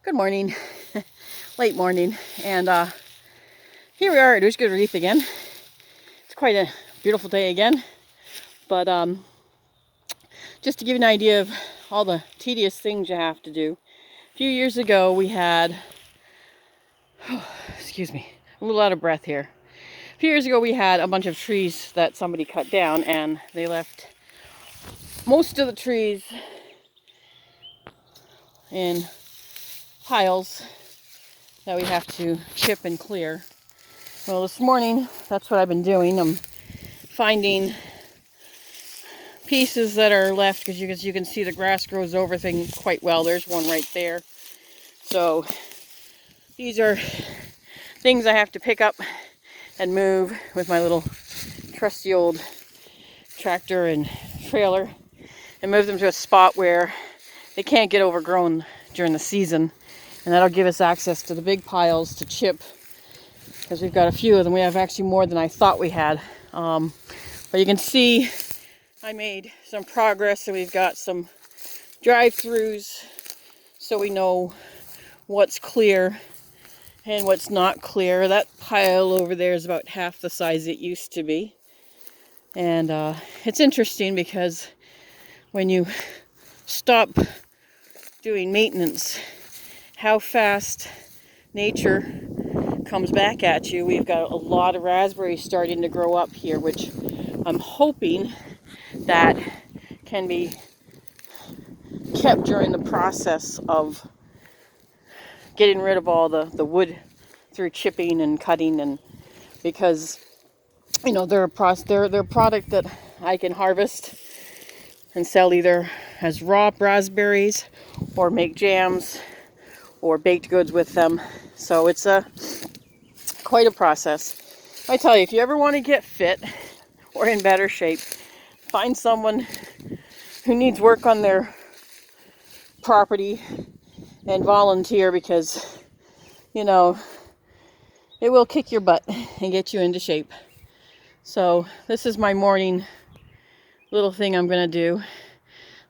Good morning, late morning, and here we are at Ushgood Reef again. It's quite a beautiful day again, but just to give you an idea of all the tedious things you have to do. A few years ago we had, excuse me, I'm a little out of breath here. A few years ago we had a bunch of trees that somebody cut down, and they left most of the trees in piles that we have to chip and clear. Well, this morning, that's what I've been doing. I'm finding pieces that are left, because you can see the grass grows over things quite well. There's one right there. So these are things I have to pick up and move with my little trusty old tractor and trailer, and move them to a spot where they can't get overgrown during the season. And that'll give us access to the big piles to chip, because we've got a few of them. We have actually more than I thought we had. But you can see I made some progress, and we've got some drive-throughs so we know what's clear and what's not clear. That pile over there is about half the size it used to be. And it's interesting because when you stop doing maintenance, how fast nature comes back at you. We've got a lot of raspberries starting to grow up here, which I'm hoping that can be kept during the process of getting rid of all the wood through chipping and cutting, and because they're a product that I can harvest and sell either as raw raspberries or make jams or baked goods with them. So it's quite a process. I tell you, if you ever want to get fit or in better shape, find someone who needs work on their property and volunteer, because it will kick your butt and get you into shape. So this is my morning little thing I'm gonna do.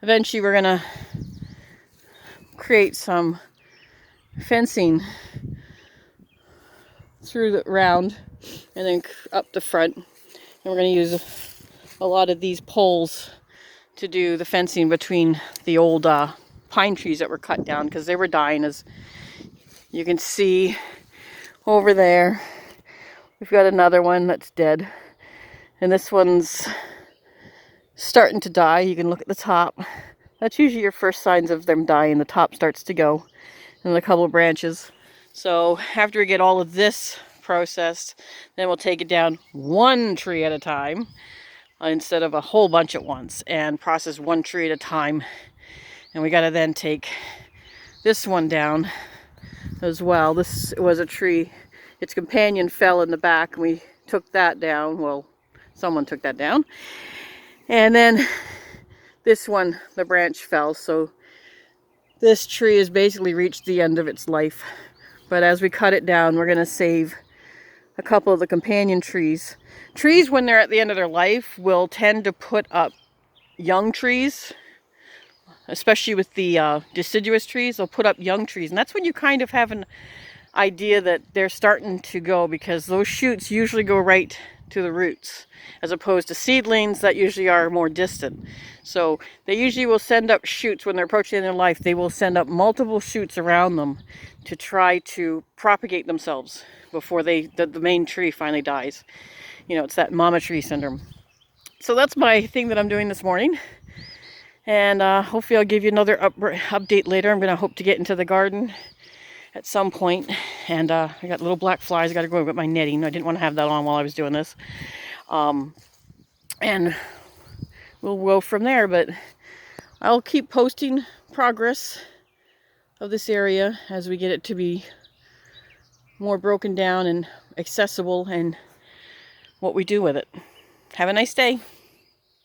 Eventually we're gonna create some fencing through the round and then up the front, and we're going to use a lot of these poles to do the fencing between the old pine trees that were cut down, because they were dying. As you can see over there, we've got another one that's dead, and this one's starting to die. You can look at the top. That's usually your first signs of them dying. The top starts to go, and a couple of branches. So after we get all of this processed, then we'll take it down one tree at a time instead of a whole bunch at once, and process one tree at a time. And we got to then take this one down as well. This was a tree. Its companion fell in the back, and we took that down. Well, someone took that down. And then this one, the branch fell. So this tree has basically reached the end of its life. But as we cut it down, we're going to save a couple of the companion trees. Trees, when they're at the end of their life, will tend to put up young trees, especially with the deciduous trees. They'll put up young trees, and that's when you kind of have an idea that they're starting to go, because those shoots usually go right to the roots, as opposed to seedlings that usually are more distant. So they usually will send up shoots when they're approaching their life. They will send up multiple shoots around them to try to propagate themselves before the main tree finally dies. It's that mama tree syndrome. So that's my thing that I'm doing this morning, and hopefully I'll give you another update later. I'm gonna hope to get into the garden at some point, and I got little black flies. I gotta go get my netting. I didn't want to have that on while I was doing this, and we'll go from there. But I'll keep posting progress of this area as we get it to be more broken down and accessible, and what we do with it. Have a nice day.